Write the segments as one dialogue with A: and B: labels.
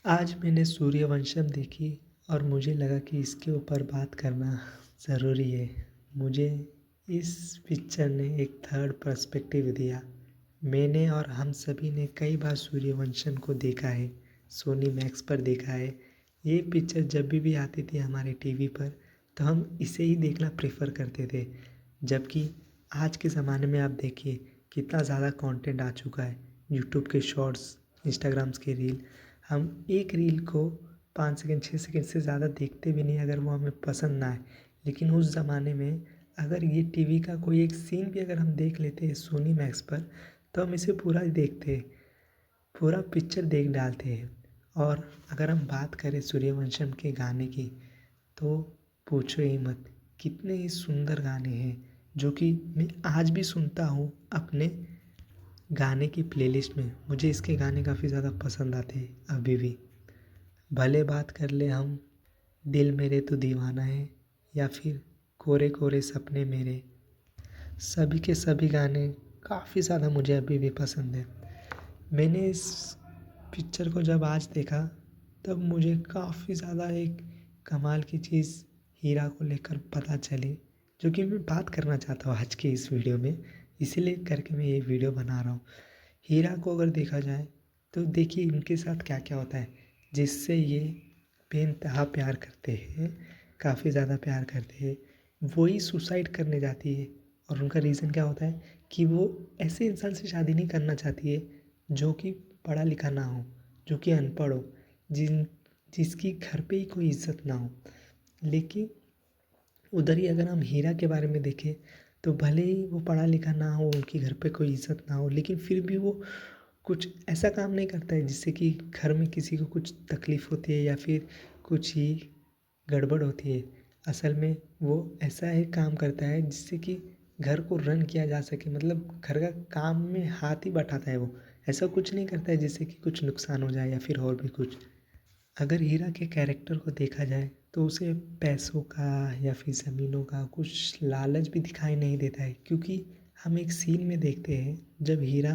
A: आज मैंने सूर्यवंशम देखी और मुझे लगा कि इसके ऊपर बात करना ज़रूरी है। मुझे इस पिक्चर ने एक थर्ड पर्सपेक्टिव दिया। मैंने और हम सभी ने कई बार सूर्यवंशम को देखा है, सोनी मैक्स पर देखा है। ये पिक्चर जब भी आती थी हमारे टीवी पर तो हम इसे ही देखना प्रेफर करते थे। जबकि आज के ज़माने में आप देखिए कितना ज़्यादा कंटेंट आ चुका है। यूट्यूब के शॉर्ट्स, इंस्टाग्राम्स के रील, हम एक रील को 5 सेकंड 6 सेकंड से ज़्यादा देखते भी नहीं अगर वो हमें पसंद ना आए। लेकिन उस ज़माने में अगर ये टीवी का कोई एक सीन भी अगर हम देख लेते हैं सोनी मैक्स पर तो हम इसे पूरा देखते हैं, पूरा पिक्चर देख डालते हैं। और अगर हम बात करें सूर्यवंशम के गाने की तो पूछो ही मत, कितने ही सुंदर गाने हैं जो कि मैं आज भी सुनता हूँ अपने गाने की प्लेलिस्ट में। मुझे इसके गाने काफ़ी ज़्यादा पसंद आते हैं अभी भी। भले बात कर ले हम, दिल मेरे तो दीवाना है, या फिर कोरे कोरे सपने मेरे, सभी के सभी गाने काफ़ी ज़्यादा मुझे अभी भी पसंद है। मैंने इस पिक्चर को जब आज देखा तब मुझे काफ़ी ज़्यादा एक कमाल की चीज़ हीरा को लेकर पता चली, जो कि मैं बात करना चाहता हूँ आज के इस वीडियो में। इसीलिए करके मैं ये वीडियो बना रहा हूँ। हीरा को अगर देखा जाए तो देखिए इनके साथ क्या क्या होता है जिससे ये बेइंतहा प्यार करते हैं, काफ़ी ज़्यादा प्यार करते हैं। वही सुसाइड करने जाती है और उनका रीज़न क्या होता है कि वो ऐसे इंसान से शादी नहीं करना चाहती है जो कि पढ़ा लिखा ना हो, जो कि अनपढ़ हो, जिसकी घर पे ही कोई इज्जत ना हो। लेकिन उधर ही अगर हम हीरा के बारे में देखें तो भले ही वो पढ़ा लिखा ना हो, उनकी घर पे कोई इज्जत ना हो, लेकिन फिर भी वो कुछ ऐसा काम नहीं करता है जिससे कि घर में किसी को कुछ तकलीफ़ होती है या फिर कुछ ही गड़बड़ होती है। असल में वो ऐसा एक काम करता है जिससे कि घर को रन किया जा सके, मतलब घर का काम में हाथ ही बटाता है वो। ऐसा कुछ नहीं करता है जिससे कि कुछ नुकसान हो जाए या फिर और भी कुछ। अगर हीरा के कैरेक्टर को देखा जाए तो उसे पैसों का या फिर ज़मीनों का कुछ लालच भी दिखाई नहीं देता है, क्योंकि हम एक सीन में देखते हैं जब हीरा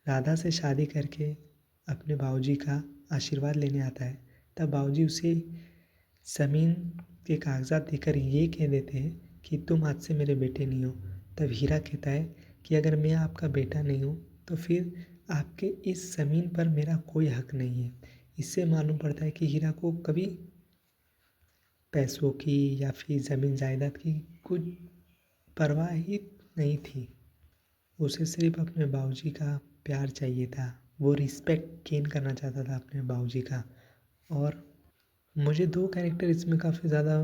A: राधा से शादी करके अपने बाबूजी का आशीर्वाद लेने आता है, तब बाबूजी उसे ज़मीन के कागज़ात देकर ये कह देते हैं कि तुम आज से मेरे बेटे नहीं हो। तब हीरा कहता है कि अगर मैं आपका बेटा नहीं हूँ तो फिर आपके इस ज़मीन पर मेरा कोई हक नहीं है। इससे मालूम पड़ता है कि हीरा को कभी पैसों की या फिर ज़मीन जायदाद की कुछ परवाह ही नहीं थी। उसे सिर्फ अपने बाबूजी का प्यार चाहिए था। वो रिस्पेक्ट गेन करना चाहता था अपने बाबूजी का। और मुझे 2 कैरेक्टर इसमें काफ़ी ज़्यादा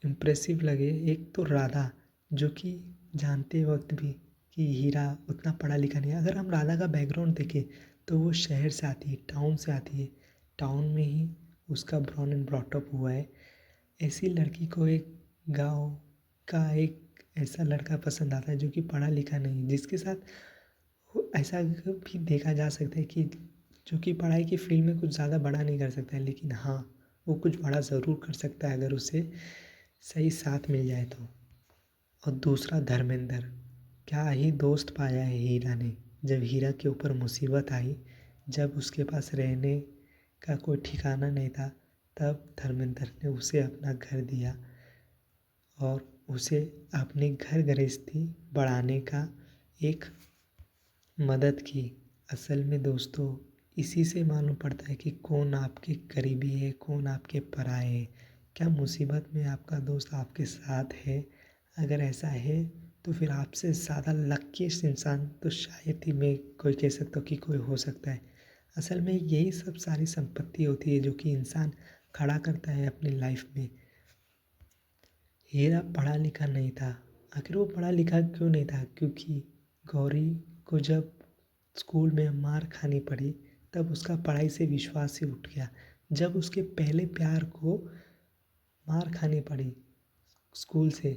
A: इम्प्रेसिव लगे। एक तो राधा, जो कि जानते वक़्त भी कि हीरा उतना पढ़ा लिखा नहीं है। अगर हम राधा का बैकग्राउंड देखें तो वो शहर से आती है, टाउन से आती है। टाउन में ही उसका बॉर्न एंड ब्रॉट अप हुआ है। ऐसी लड़की को एक गाँव का एक ऐसा लड़का पसंद आता है जो कि पढ़ा लिखा नहीं, जिसके साथ वो ऐसा भी देखा जा सकता है कि जो कि पढ़ाई की फील्ड में कुछ ज़्यादा बड़ा नहीं कर सकता है, लेकिन हाँ, वो कुछ बड़ा ज़रूर कर सकता है अगर उसे सही साथ मिल जाए तो। और दूसरा धर्मेंद्र, क्या ही दोस्त पाया है हीरा ने। जब हीरा के ऊपर मुसीबत आई, जब उसके पास रहने का कोई ठिकाना नहीं था, तब धर्मेंद्र ने उसे अपना घर दिया और उसे अपनी घर गृहस्थी बढ़ाने का एक मदद की। असल में दोस्तों, इसी से मालूम पड़ता है कि कौन आपके करीबी है, कौन आपके पराये है। क्या मुसीबत में आपका दोस्त आपके साथ है? अगर ऐसा है तो फिर आपसे ज़्यादा लकीस्ट इंसान तो शायद ही मैं कोई कह सकता हूँ कि कोई हो सकता है। असल में यही सब सारी संपत्ति होती है जो कि इंसान खड़ा करता है अपनी लाइफ में। हीरा पढ़ा लिखा नहीं था। आखिर वो पढ़ा लिखा क्यों नहीं था? क्योंकि गौरी को जब स्कूल में मार खानी पड़ी तब उसका पढ़ाई से विश्वास ही उठ गया। जब उसके पहले प्यार को मार खानी पड़ी स्कूल से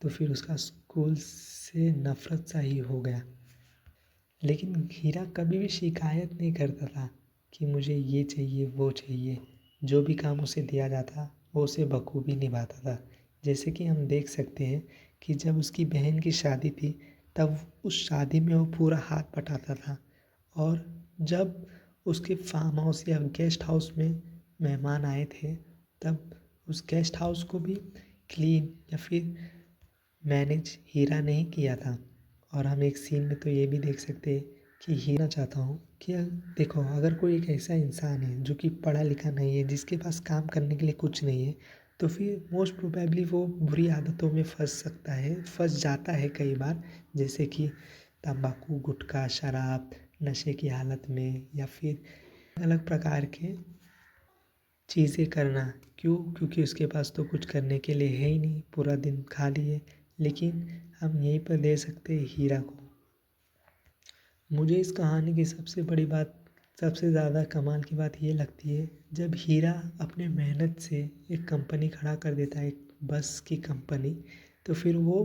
A: तो फिर उसका स्कूल से नफ़रत सा ही हो गया। लेकिन हीरा कभी भी शिकायत नहीं करता था कि मुझे ये चाहिए वो चाहिए। जो भी काम उसे दिया जाता वो उसे बखूबी निभाता था। जैसे कि हम देख सकते हैं कि जब उसकी बहन की शादी थी तब उस शादी में वो पूरा हाथ बटाता था। और जब उसके फार्म हाउस या गेस्ट हाउस में मेहमान आए थे, तब उस गेस्ट हाउस को भी क्लीन या फिर मैनेज हीरा ने ही किया था। और हम एक सीन में तो ये भी देख सकते हैं कि हीरा चाहता हूँ कि देखो, अगर कोई एक ऐसा इंसान है जो कि पढ़ा लिखा नहीं है, जिसके पास काम करने के लिए कुछ नहीं है, तो फिर मोस्ट प्रोबेबली वो बुरी आदतों में फंस सकता है, फंस जाता है कई बार, जैसे कि तंबाकू, गुटखा, शराब, नशे की हालत में, या फिर अलग प्रकार के चीज़ें करना। क्यों? क्योंकि उसके पास तो कुछ करने के लिए है ही नहीं, पूरा दिन खाली है। लेकिन हम यहीं पर दे सकते हैं हीरा को। मुझे इस कहानी की सबसे बड़ी बात, सबसे ज़्यादा कमाल की बात ये लगती है, जब हीरा अपने मेहनत से एक कंपनी खड़ा कर देता है, एक बस की कंपनी, तो फिर वो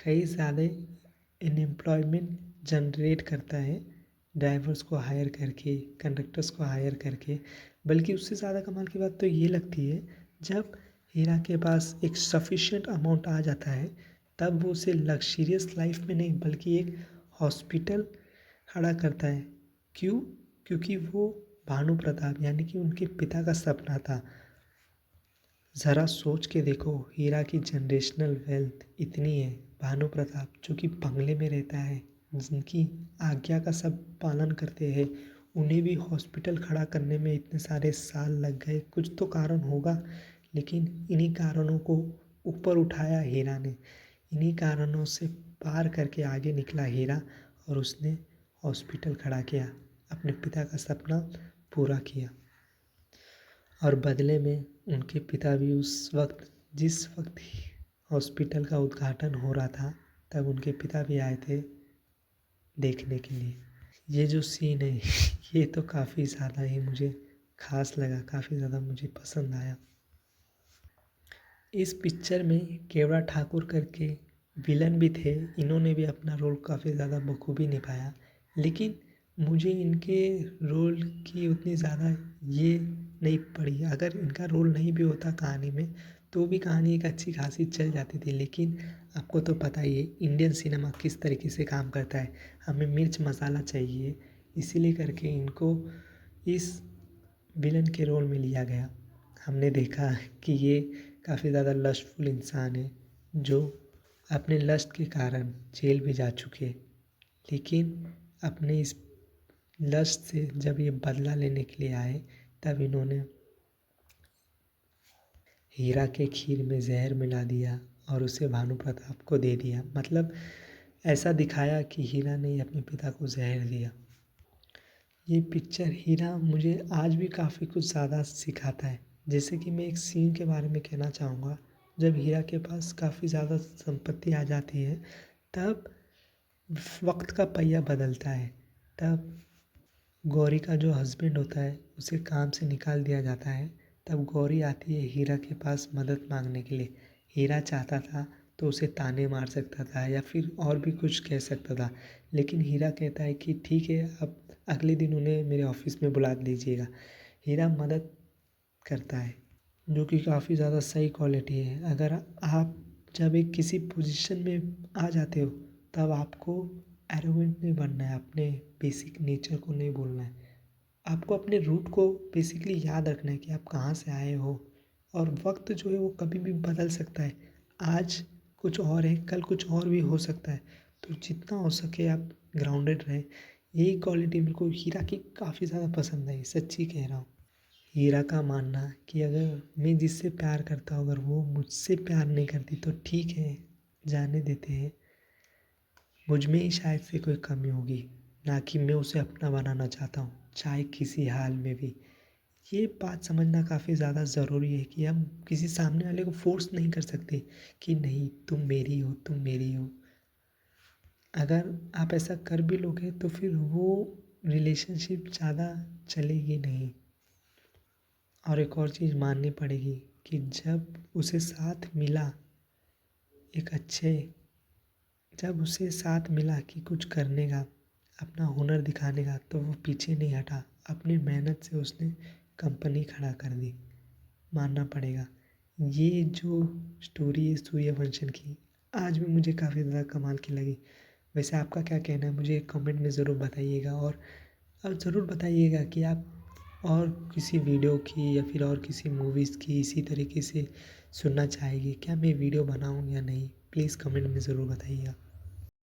A: कई ज़्यादा अनएम्प्लॉयमेंट जनरेट करता है, ड्राइवर्स को हायर करके, कंडक्टर्स को हायर करके। बल्कि उससे ज़्यादा कमाल की बात तो ये लगती है, जब हीरा के पास एक सफिशिएंट अमाउंट आ जाता है, तब वो उसे लग्जरियस लाइफ में नहीं बल्कि एक हॉस्पिटल खड़ा करता है। क्यों? क्योंकि वो भानु प्रताप यानी कि उनके पिता का सपना था। ज़रा सोच के देखो, हीरा की जनरेशनल वेल्थ इतनी है, भानु प्रताप जो कि बंगले में रहता है, जिनकी आज्ञा का सब पालन करते हैं, उन्हें भी हॉस्पिटल खड़ा करने में इतने सारे साल लग गए। कुछ तो कारण होगा, लेकिन इन्हीं कारणों को ऊपर उठाया हीरा ने, इन्हीं कारणों से पार करके आगे निकला हीरा, और उसने हॉस्पिटल खड़ा किया, अपने पिता का सपना पूरा किया। और बदले में उनके पिता भी उस वक्त, जिस वक्त हॉस्पिटल का उद्घाटन हो रहा था, तब उनके पिता भी आए थे देखने के लिए। ये जो सीन है ये तो काफ़ी ज़्यादा ही मुझे खास लगा, काफ़ी ज़्यादा मुझे पसंद आया। इस पिक्चर में केवड़ा ठाकुर करके विलन भी थे, इन्होंने भी अपना रोल काफ़ी ज़्यादा बखूबी निभाया। लेकिन मुझे इनके रोल की उतनी ज़्यादा ये नहीं पड़ी। अगर इनका रोल नहीं भी होता कहानी में, तो भी कहानी एक अच्छी खासी चल जाती थी। लेकिन आपको तो पता ही है इंडियन सिनेमा किस तरीके से काम करता है, हमें मिर्च मसाला चाहिए, इसीलिए करके इनको इस विलन के रोल में लिया गया। हमने देखा कि ये काफ़ी ज़्यादा लस्टफुल इंसान है, जो अपने लस्ट के कारण जेल भी जा चुके, लेकिन अपने इस लस्ट से जब ये बदला लेने के लिए आए, तब इन्होंने हीरा के खीर में जहर मिला दिया और उसे भानु प्रताप को दे दिया। मतलब ऐसा दिखाया कि हीरा ने ही अपने पिता को जहर दिया। ये पिक्चर हीरा मुझे आज भी काफ़ी कुछ ज़्यादा सिखाता है। जैसे कि मैं एक सीन के बारे में कहना चाहूँगा, जब हीरा के पास काफ़ी ज़्यादा संपत्ति आ जाती है, तब वक्त का पहिया बदलता है। तब गौरी का जो हस्बैंड होता है, उसे काम से निकाल दिया जाता है। तब गौरी आती है हीरा के पास मदद मांगने के लिए। हीरा चाहता था तो उसे ताने मार सकता था या फिर और भी कुछ कह सकता था, लेकिन हीरा कहता है कि ठीक है, अब अगले दिन उन्हें मेरे ऑफिस में बुला दीजिएगा। हीरा मदद करता है, जो कि काफ़ी ज़्यादा सही क्वालिटी है। अगर आप जब एक किसी पोजीशन में आ जाते हो, तब आपको एरोगेंट नहीं बनना है, अपने बेसिक नेचर को नहीं भूलना है। आपको अपने रूट को बेसिकली याद रखना है कि आप कहाँ से आए हो, और वक्त जो है वो कभी भी बदल सकता है। आज कुछ और है, कल कुछ और भी हो सकता है। तो जितना हो सके आप ग्राउंडेड रहें। यही क्वालिटी मेरे को हीरा की काफ़ी ज़्यादा पसंद आई, सच्ची कह रहा हूँ। हीरा का मानना कि अगर मैं जिससे प्यार करता हूँ, अगर वो मुझसे प्यार नहीं करती तो ठीक है, जाने देते हैं। मुझ में ही शायद से कोई कमी होगी, ना कि मैं उसे अपना बनाना चाहता हूँ, चाहे किसी हाल में भी। ये बात समझना काफ़ी ज़्यादा ज़रूरी है कि हम किसी सामने वाले को फोर्स नहीं कर सकते कि नहीं तुम मेरी हो, तुम मेरी हो। अगर आप ऐसा कर भी लोगे तो फिर वो रिलेशनशिप ज़्यादा चलेगी नहीं। और एक और चीज़ माननी पड़ेगी कि जब उसे साथ मिला एक अच्छे, जब उसे साथ मिला कि कुछ करने का, अपना हुनर दिखाने का, तो वो पीछे नहीं हटा। अपनी मेहनत से उसने कंपनी खड़ा कर दी, मानना पड़ेगा। ये जो स्टोरी है सूर्यवंशम की, आज भी मुझे काफ़ी ज़्यादा कमाल की लगी। वैसे आपका क्या कहना है, मुझे कमेंट में ज़रूर बताइएगा। और और ज़रूर बताइएगा कि आप और किसी वीडियो की या फिर और किसी मूवीज़ की इसी तरीके से सुनना चाहेंगे क्या मैं वीडियो बनाऊँ या नहीं? प्लीज़ कमेंट में ज़रूर बताइएगा।